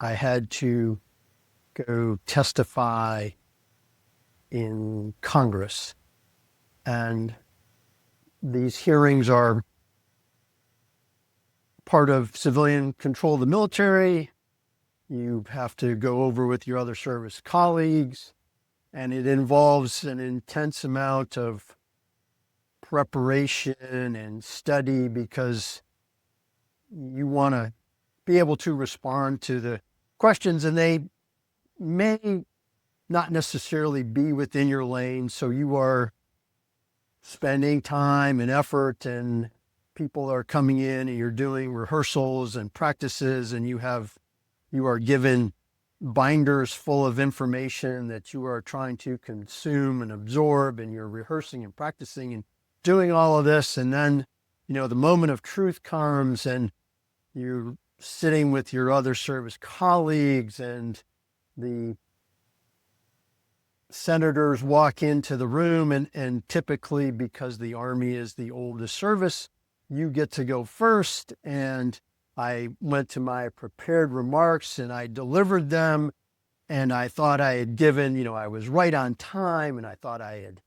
I had to go testify in Congress. And these hearings are part of civilian control of the military. You have to go over with your other service colleagues, and it involves an intense amount of preparation and study because you want to be able to respond to the questions, and they may not necessarily be within your lane. So you are spending time and effort, and people are coming in and you're doing rehearsals and practices, and you are given binders full of information that you are trying to consume and absorb, and you're rehearsing and practicing and doing all of this. And then, the moment of truth comes, and you're sitting with your other service colleagues, and the senators walk into the room, and typically, because the Army is the oldest service, you get to go first. And I went to my prepared remarks and I delivered them, and I thought I had given, I was right on time, and I thought I had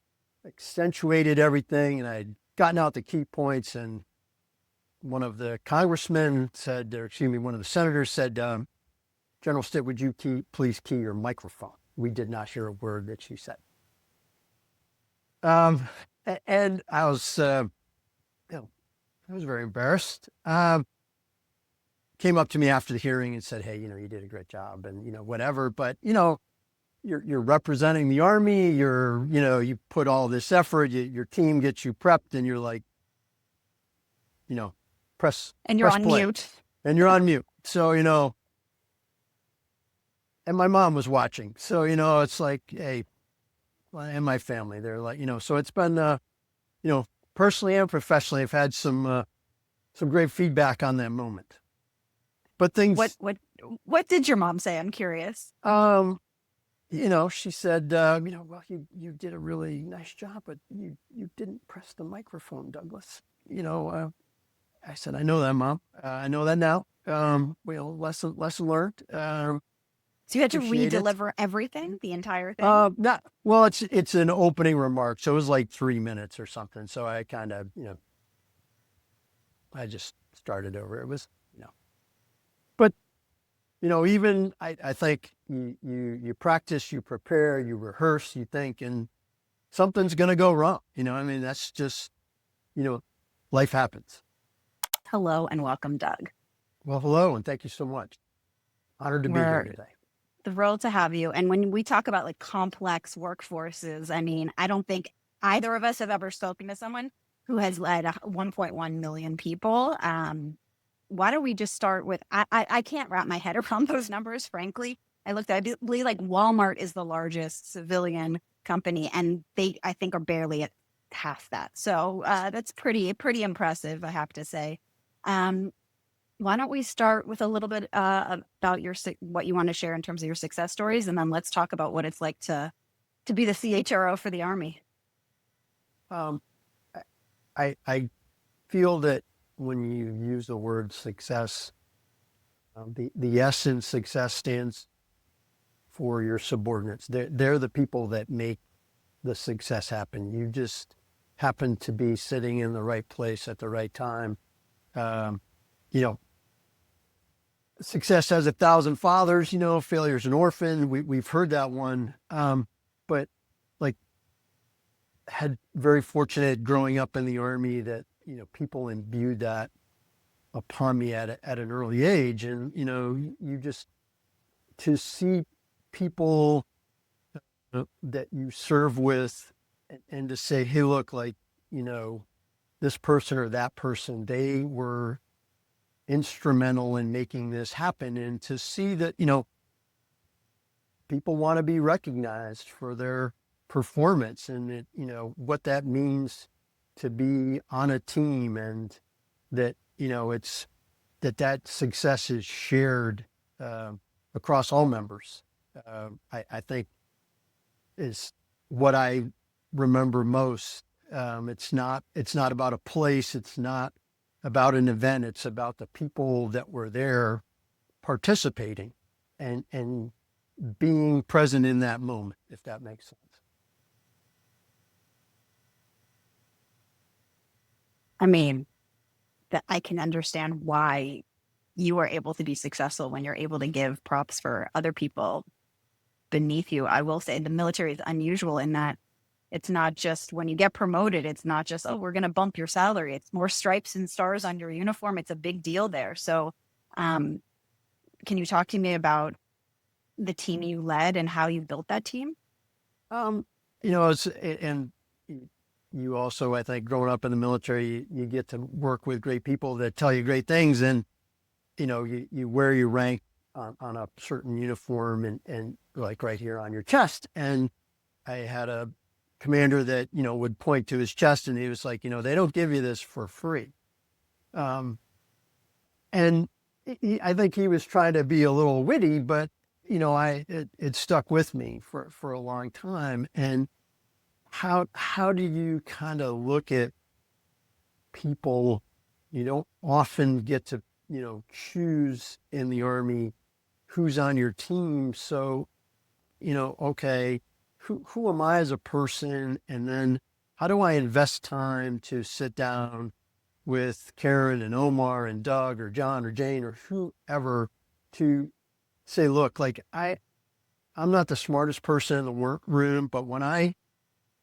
accentuated everything, and I had gotten out the key points. And one of the congressmen said, or excuse me, one of the senators said, General Stitt, would you please key your microphone? We did not hear a word that she said. And I was, I was very embarrassed. Came up to me after the hearing and said, hey, you did a great job, and, whatever. But, you're representing the Army. You put all this effort, your team gets you prepped, and you're like, press And you're press on play. mute. And you're on mute. So, and my mom was watching. So, it's like, hey, and my family, they're like, so it's been, personally and professionally, I've had some great feedback on that moment. But What things, what what did your mom say? I'm curious. she said, well, you did a really nice job, but you didn't press the microphone, Douglas. I said, I know that, Mom. I know that now. Lesson learned. So you had to Appreciate it. re-deliver everything, the entire thing? Not well. It's an opening remark, so it was like 3 minutes or something. So I kind of, I just started over. It was, but even I think you practice, you prepare, you rehearse, you think, and something's gonna go wrong. That's just, life happens. Hello and welcome, Doug. Well, hello, and thank you so much. Honored to be here We're today. thrilled to have you. And when we talk about like complex workforces, I don't think either of us have ever spoken to someone who has led 1.1 million people. Why don't we just start with, I can't wrap my head around those numbers, frankly. I believe like Walmart is the largest civilian company, and they, I think, are barely at half that. So that's pretty impressive, I have to say. Um, why don't we start with a little bit about what you want to share in terms of your success stories, and then let's talk about what it's like to be the CHRO for the Army. Um, I feel that when you use the word success, the S in success stands for your subordinates. They're the people that make the success happen. You just happen to be sitting in the right place at the right time. Um, you know, Success has 1,000 fathers. Failure's an orphan. We've heard that one. But like, had very fortunate growing up in the Army that people imbued that upon me at an early age. And you just, to see people that you serve with, and to say, hey, look, like, this person or that person, they were instrumental in making this happen. And to see that people want to be recognized for their performance, and what that means to be on a team, and that it's that success is shared across all members. I think is what I remember most. It's not about a place. It's not about an event. It's about the people that were there participating. and being present in that moment, if that makes sense. I mean, that I can understand why you are able to be successful when you're able to give props for other people beneath you. I will say the military is unusual in that it's not just when you get promoted, it's not just, oh, we're going to bump your salary. It's more stripes and stars on your uniform. It's a big deal there. So, um, can you talk to me about the team you led and how you built that team? Um, and you also, I think, growing up in the military, you get to work with great people that tell you great things, and you wear your rank on a certain uniform, and like right here on your chest. And I had a commander that would point to his chest, and he was like, they don't give you this for free. Um, and I think he was trying to be a little witty, but it stuck with me for a long time. And how do you kind of look at people? You don't often get to choose in the Army who's on your team. So okay, who am I as a person, and then how do I invest time to sit down with Karen and Omar and Doug or John or Jane or whoever to say, look, like I'm not the smartest person in the room, but when I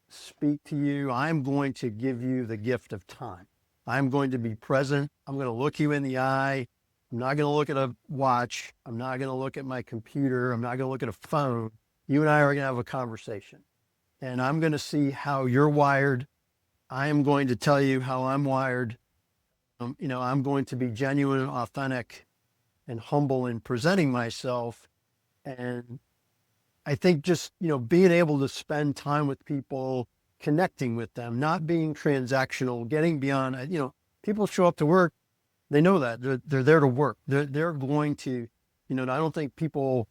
speak to you, I'm going to give you the gift of time. I'm going to be present. I'm going to look you in the eye. I'm not going to look at a watch. I'm not going to look at my computer. I'm not going to look at a phone. You and I are going to have a conversation, and I'm going to see how you're wired. I am going to tell you how I'm wired. I'm going to be genuine, authentic, and humble in presenting myself. And I think just, being able to spend time with people, connecting with them, not being transactional, getting beyond, people show up to work. They know that they're there to work. They're going to, I don't think people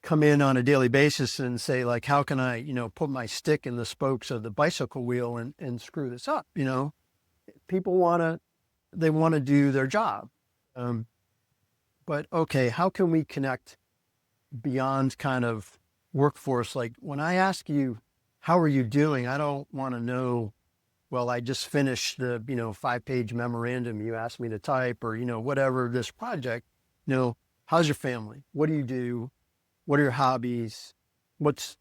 come in on a daily basis and say, like, how can I, put my stick in the spokes of the bicycle wheel and screw this up? People they want to do their job. Um, but okay, how can we connect beyond kind of workforce? Like when I ask you, how are you doing? I don't want to know, well, I just finished the, 5-page memorandum you asked me to type, or, whatever this project. How's your family? What do you do? What are your hobbies? What's,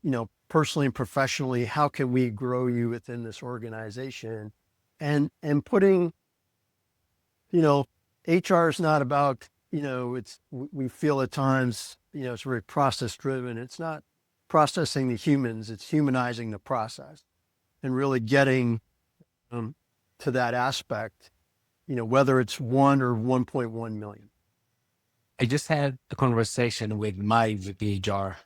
personally and professionally, how can we grow you within this organization? And putting, HR is not about, we feel at times, it's very process driven. It's not processing the humans, it's humanizing the process and really getting to that aspect, whether it's 1 or 1.1 million. I just had a conversation with my VPHR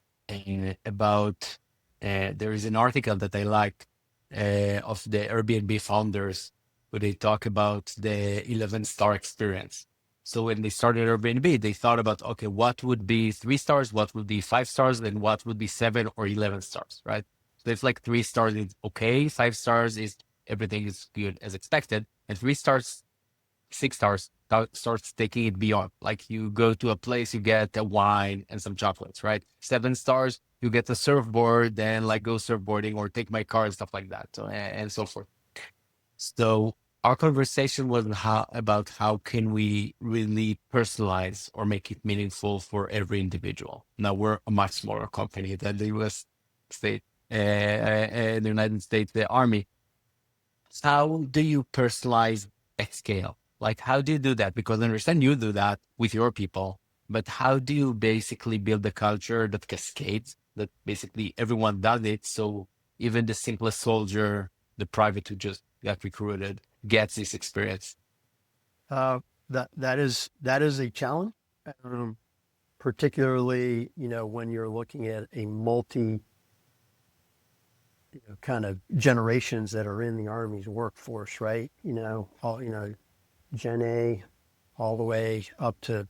about there is an article that I liked of the Airbnb founders where they talk about the 11-star experience. So when they started Airbnb, they thought about, okay, what would be 3 stars, what would be 5 stars, and what would be 7 or 11 stars, right? So it's like 3 stars is okay, 5 stars is everything is good as expected, and 3 stars 6 stars starts taking it beyond. Like you go to a place, you get a wine and some chocolates, right? 7 stars, you get a surfboard, then like go surfboarding or take my car and stuff like that, so, and so forth. So our conversation was about how can we really personalize or make it meaningful for every individual. Now we're a much smaller company than the U.S. state, the United States, the Army. How do you personalize at scale? Like, how do you do that? Because I understand you do that with your people, but how do you basically build a culture that cascades, that basically everyone does it? So even the simplest soldier, the private who just got recruited, gets this experience. That is a challenge, particularly, when you're looking at a multi kind of generations that are in the Army's workforce, right? Gen A all the way up to,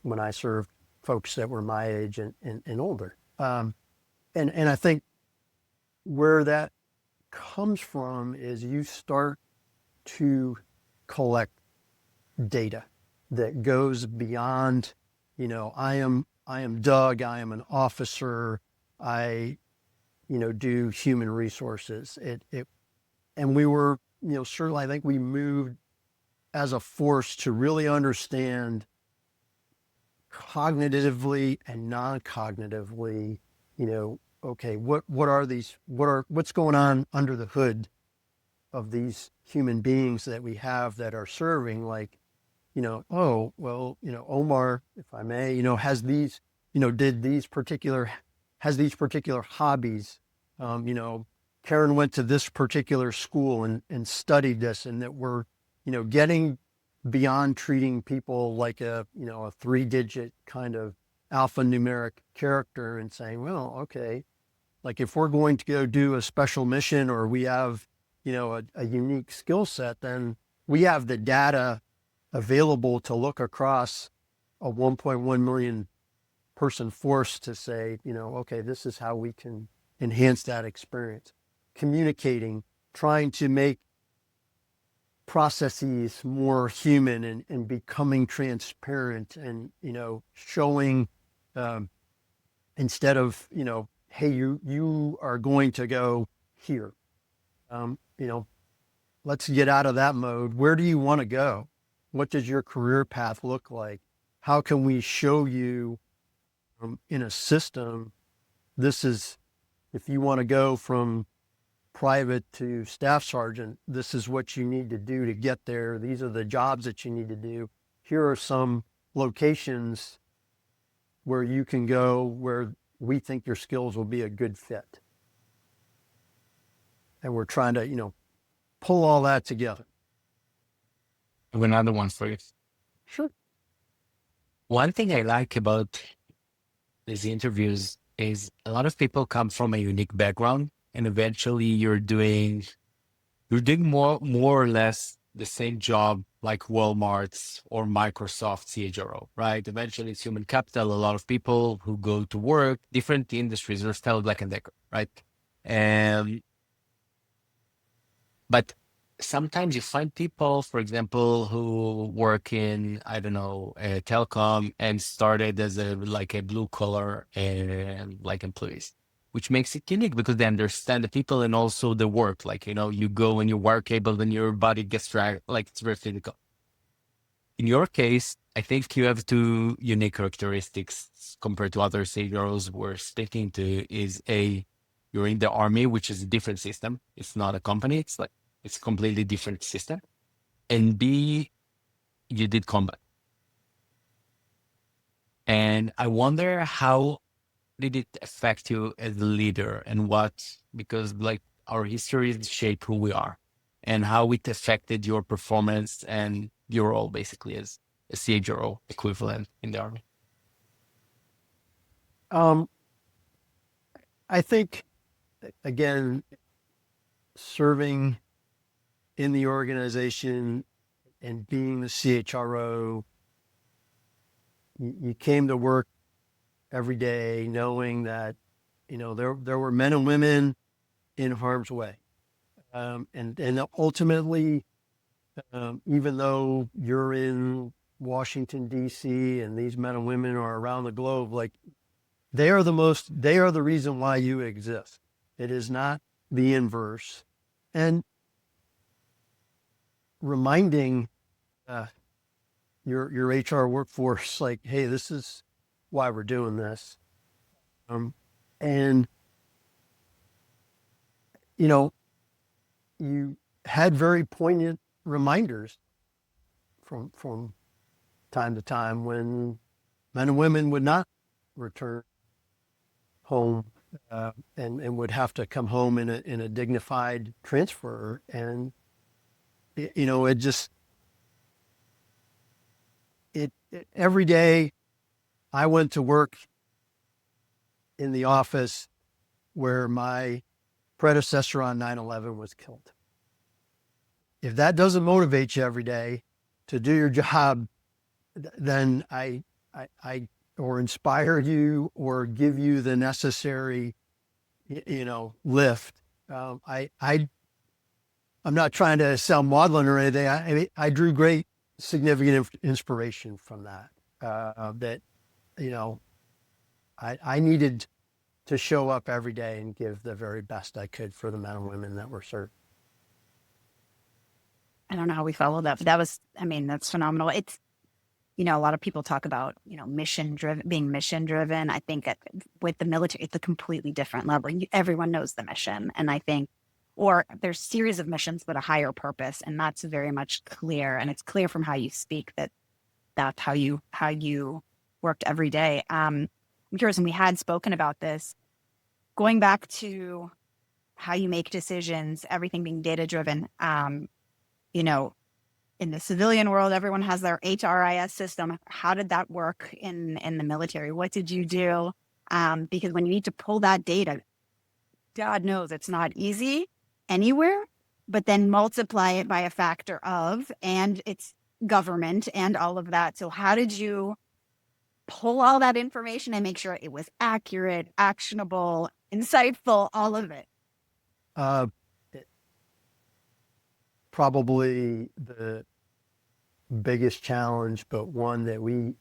when I served folks that were my age and older. And I think where that comes from is you start to collect data that goes beyond I am Doug, I am an officer, I, do human resources. And we were, certainly I think we moved as a force to really understand cognitively and non-cognitively, okay, what's going on under the hood of these human beings that we have that are serving, like, oh, well, Omar, if I may, has these particular hobbies. Karen went to this particular school and studied this, and that we're, getting beyond treating people like a 3-digit kind of alphanumeric character and saying, well, okay, like if we're going to go do a special mission or we have, a unique skill set, then we have the data available to look across a 1.1 million person force to say, okay, this is how we can enhance that experience. Communicating, trying to make processes more human and becoming transparent and, showing, instead of, hey, you are going to go here. Let's get out of that mode. Where do you want to go? What does your career path look like? How can we show you in a system, this is, if you want to go from private to staff sergeant, this is what you need to do to get there. These are the jobs that you need to do. Here are some locations where you can go where we think your skills will be a good fit. And we're trying to, pull all that together. I have another one for you. Sure. One thing I like about these interviews is a lot of people come from a unique background, and eventually you're doing more or less the same job like Walmart's or Microsoft CHRO, right? Eventually it's human capital. A lot of people who go to work, different industries are still Black and Decker, right? But sometimes you find people, for example, who work in, I don't know, telecom and started as a blue collar like employees, which makes it unique because they understand the people and also the work. Like, you go and you wire cable and your body gets dragged, like it's very physical. In your case, I think you have two unique characteristics compared to other CEOs we're speaking to you're in the army, which is a different system. It's not a company. It's a completely different system. And B, you did combat. And I wonder how did it affect you as a leader and because our histories shape who we are and how it affected your performance and your role basically as a CHRO equivalent in the army. I think, again, serving in the organization and being the CHRO, you came to work every day knowing that, there were men and women in harm's way. And ultimately, even though you're in Washington, D.C., and these men and women are around the globe, like they are the reason why you exist. It is not the inverse. And reminding your HR workforce, like, hey, this is why we're doing this. And, you had very poignant reminders from time to time when men and women would not return home and would have to come home in a dignified transfer. And, every day I went to work in the office where my predecessor on 9/11 was killed. If that doesn't motivate you every day to do your job, then I or inspire you or give you the necessary, lift. I'm not trying to sound maudlin or anything. I drew great significant inspiration from that. That you know, I needed to show up every day and give the very best I could for the men and women that were served. I don't know how we followed that, but that was, I mean, that's phenomenal. It's, you know, a lot of people talk about, you know, mission driven, being mission driven. I think with the military, it's a completely different level. Everyone knows the mission. And I think, or there's series of missions, but a higher purpose. And that's very much clear. And it's clear from how you speak that that's how you worked every day. I'm curious, and we had spoken about this, going back to how you make decisions, everything being data driven. You know, in the civilian world, everyone has their HRIS system. How did that work in the military? What did you do? Because when you need to pull that data, God knows it's not easy anywhere, but then multiply it by a factor of, and it's government and all of that. So how did you pull all that information and make sure it was accurate, actionable, insightful, all of it? Uh, Probably the biggest challenge, but one that we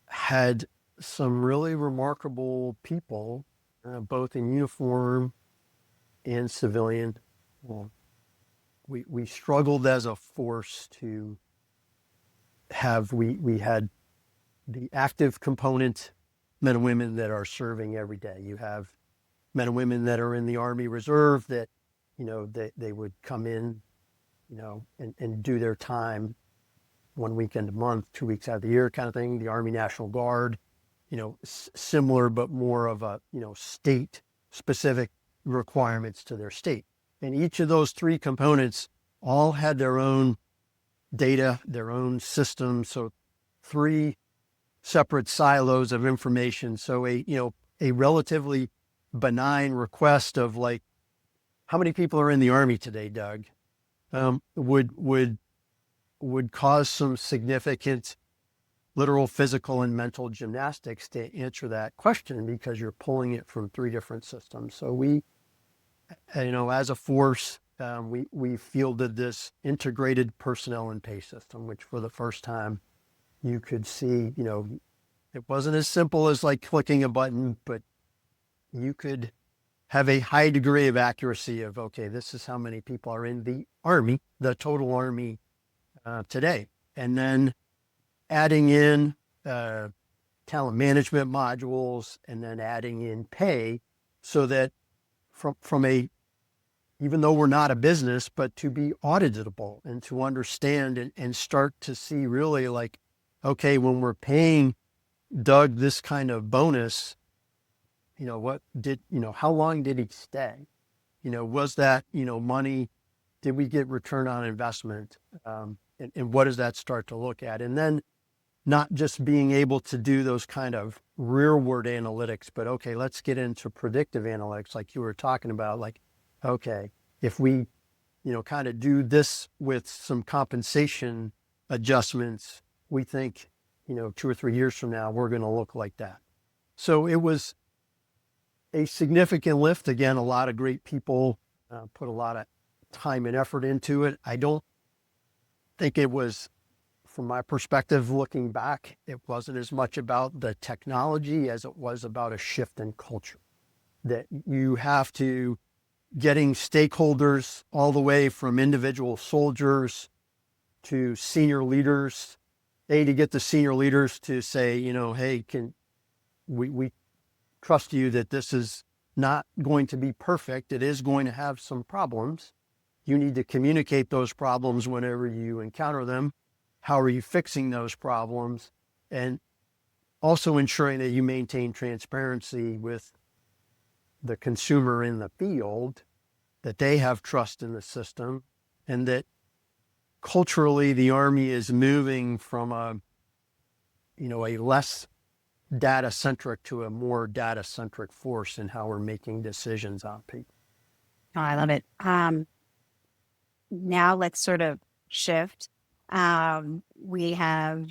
had some really remarkable people, both in uniform and civilian. Well, we struggled as a force to have, we had the active component, men and women that are serving every day. You have men and women that are in the Army Reserve that, you know, they would come in, you know, and do their time 1 weekend a month, 2 weeks out of the year kind of thing. The Army National Guard, you know, similar, but more of a, you know, state specific requirements to their state. And each of those three components all had their own data, their own system. So three separate silos of information. So a relatively benign request of like, how many people are in the Army today, Doug? Would cause some significant literal, physical, and mental gymnastics to answer that question because you're pulling it from three different systems. So we, you know, as a force, we fielded this integrated personnel and pay system, which for the first time you could see, you know, it wasn't as simple as like clicking a button, but you could have a high degree of accuracy of, okay, this is how many people are in the Army, the total Army today. And then adding in talent management modules and then adding in pay so that from a, even though we're not a business, but to be auditable and to understand and start to see really like, okay, when we're paying Doug this kind of bonus, you know, what did, you know, how long did he stay? You know, was that, you know, money, did we get return on investment? And what does that start to look at? And then not just being able to do those kind of rearward analytics, but okay, let's get into predictive analytics like you were talking about. Like, okay, if we, you know, kind of do this with some compensation adjustments, we think, you know, 2 or 3 years from now, we're going to look like that. So it was a significant lift. Again, a lot of great people put a lot of time and effort into it. I don't think it was, from my perspective, looking back, it wasn't as much about the technology as it was about a shift in culture. That you have to, getting stakeholders all the way from individual soldiers to senior leaders, to get the senior leaders to say, you know, hey, can we trust you that this is not going to be perfect. It is going to have some problems. You need to communicate those problems whenever you encounter them. How are you fixing those problems? And also ensuring that you maintain transparency with the consumer in the field, that they have trust in the system, and that culturally the Army is moving from a, you know, a less data-centric to a more data-centric force in how we're making decisions on people. Oh, I love it. Now let's sort of shift. We have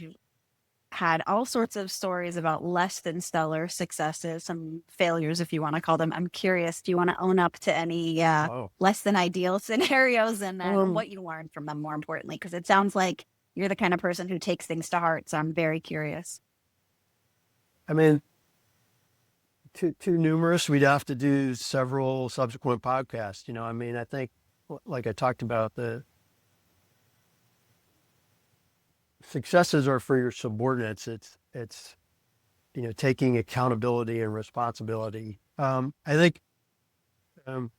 had all sorts of stories about less than stellar successes, some failures, if you want to call them. I'm curious, do you want to own up to any less than ideal scenarios and then what you learned from them, more importantly? Because it sounds like you're the kind of person who takes things to heart. So I'm very curious. I mean, too numerous. We'd have to do several subsequent podcasts. I mean, I think, like I talked about, the successes are for your subordinates. It's taking accountability and responsibility. I think um,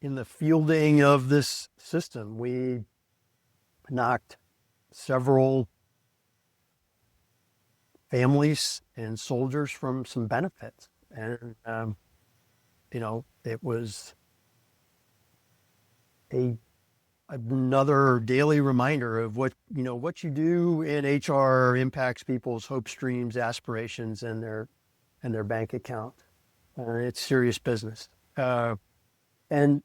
in the fielding of this system, we knocked several families and soldiers from some benefits, and it was another daily reminder of what you do in HR impacts people's hopes, dreams, aspirations, and their bank account. It's serious business. And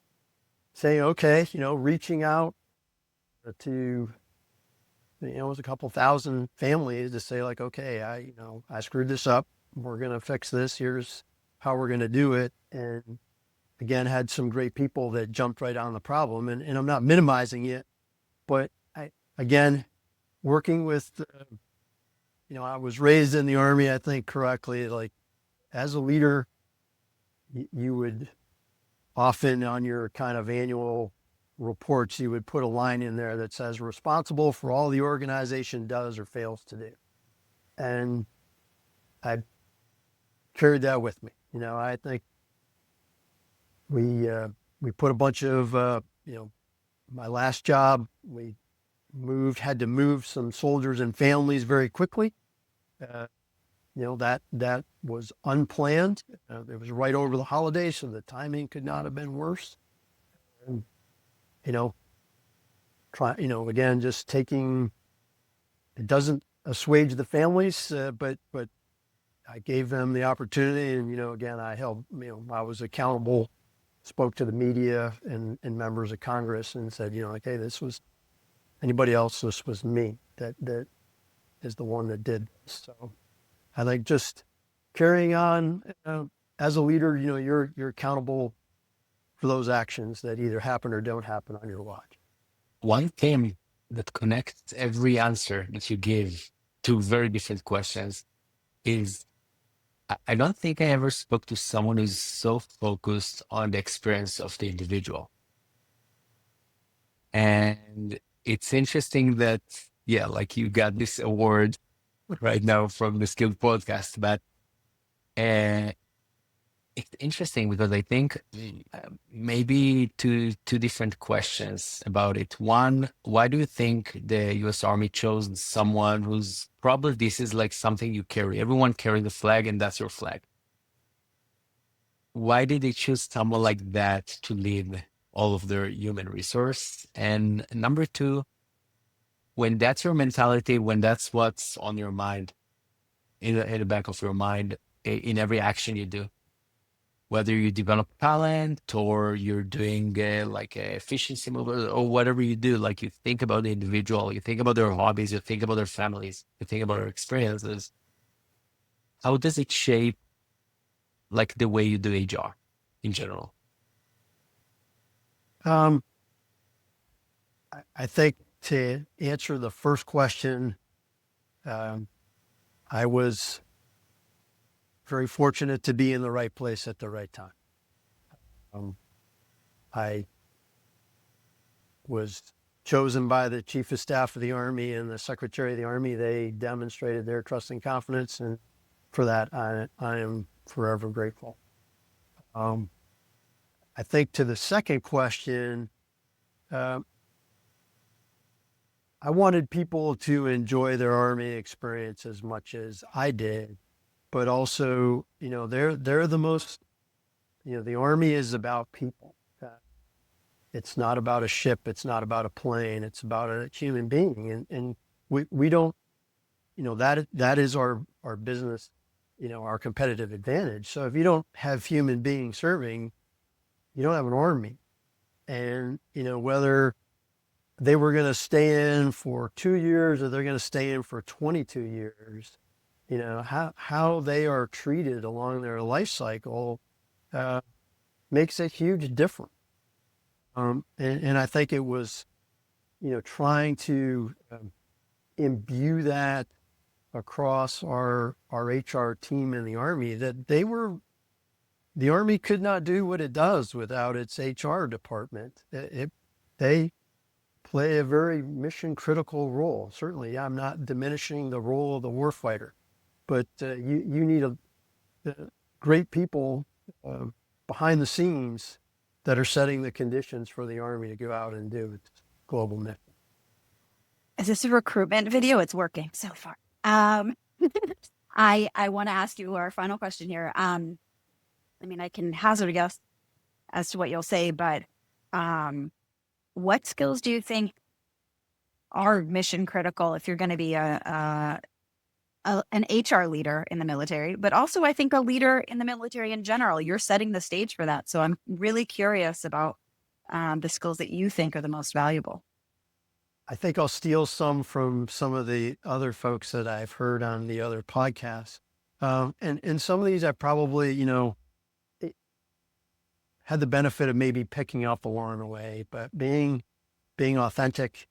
saying, okay, reaching out to, it was a couple thousand families to say, like, okay, I screwed this up. We're going to fix this. Here's how we're going to do it. And again, had some great people that jumped right on the problem. And I'm not minimizing it, but again, working with, I was raised in the Army, I think correctly, like as a leader, you would often on your kind of annual reports, you would put a line in there that says responsible for all the organization does or fails to do. And I carried that with me. I think we put a bunch of, my last job, we had to move some soldiers and families very quickly. That was unplanned. It was right over the holidays, so the timing could not have been worse. And, again, just taking, it doesn't assuage the families, but I gave them the opportunity, and, again, I held, I was accountable, spoke to the media and members of Congress and said, like, hey, this was anybody else, this was me that is the one that did this. So I think just carrying on as a leader, you're accountable for those actions that either happen or don't happen on your watch. One thing that connects every answer that you give to very different questions is I don't think I ever spoke to someone who's so focused on the experience of the individual. And it's interesting that, yeah, like you got this award right now from the Skilled Podcast, but it's interesting because I think maybe two different questions about it. One, why do you think the U.S. Army chose someone who's probably this is like something you carry? Everyone carries the flag, and that's your flag. Why did they choose someone like that to lead all of their human resource? And number two, when that's your mentality, when that's what's on your mind, in the back of your mind, in every action you do, whether you develop talent or you're doing like a efficiency move or whatever you do, like you think about the individual, you think about their hobbies, you think about their families, you think about their experiences. How does it shape like the way you do HR in general? I think to answer the first question, I was very fortunate to be in the right place at the right time. I was chosen by the Chief of Staff of the Army and the Secretary of the Army. They demonstrated their trust and confidence, and for that, I am forever grateful. I think to the second question, I wanted people to enjoy their Army experience as much as I did, but also, they're the most, the Army is about people. It's not about a ship. It's not about a plane. It's about a human being. And we don't, that is our business, our competitive advantage. So if you don't have human beings serving, you don't have an Army. And, whether they were going to stay in for 2 years or they're going to stay in for 22 years, how they are treated along their life cycle makes a huge difference. And I think it was, trying to imbue that across our HR team in the Army that the Army could not do what it does without its HR department. They play a very mission critical role. Certainly, I'm not diminishing the role of the warfighter, but you need great people uh, behind the scenes that are setting the conditions for the Army to go out and do its global mission. Is this a recruitment video? It's working so far. I want to ask you our final question here. I mean, I can hazard a guess as to what you'll say, but what skills do you think are mission critical if you're going to be an HR leader in the military, but also I think a leader in the military in general? You're setting the stage for that. So I'm really curious about the skills that you think are the most valuable. I think I'll steal some from some of the other folks that I've heard on the other podcasts. And some of these I probably, had the benefit of maybe picking up along the way, but being authentic,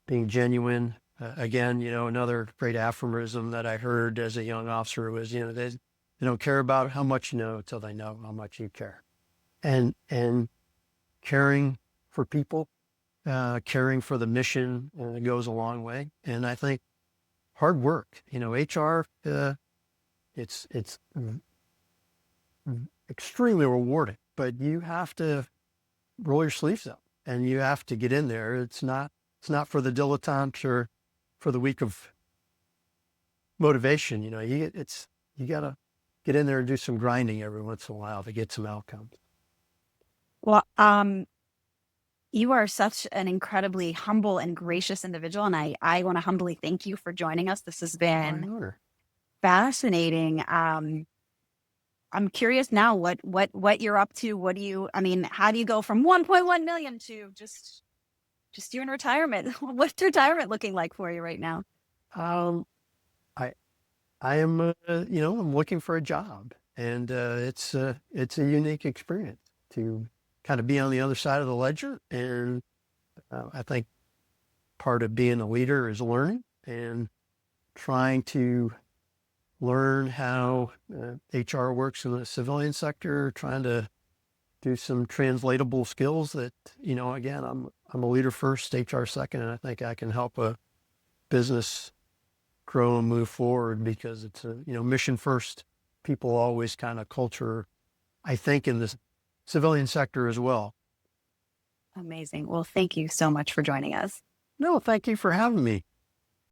being genuine. Again, another great aphorism that I heard as a young officer was, they don't care about how much you know until they know how much you care. And caring for people, caring for the mission goes a long way. And I think hard work, HR, it's extremely rewarding, but you have to roll your sleeves up and you have to get in there. It's not for the dilettante or for the weak of motivation. You got to get in there and do some grinding every once in a while to get some outcomes. Well, you are such an incredibly humble and gracious individual, and I want to humbly thank you for joining us. This has been fascinating. I'm curious now what you're up to. How do you go from 1.1 million to just you in retirement? What's retirement looking like for you right now? I am, I'm looking for a job, and it's a unique experience to kind of be on the other side of the ledger. And I think part of being a leader is learning and trying to learn how HR works in the civilian sector, trying to do some translatable skills that, again, I'm a leader first, HR second, and I think I can help a business grow and move forward because it's a, mission first, people always kind of culture, I think, in the civilian sector as well. Amazing. Well, thank you so much for joining us. No, thank you for having me.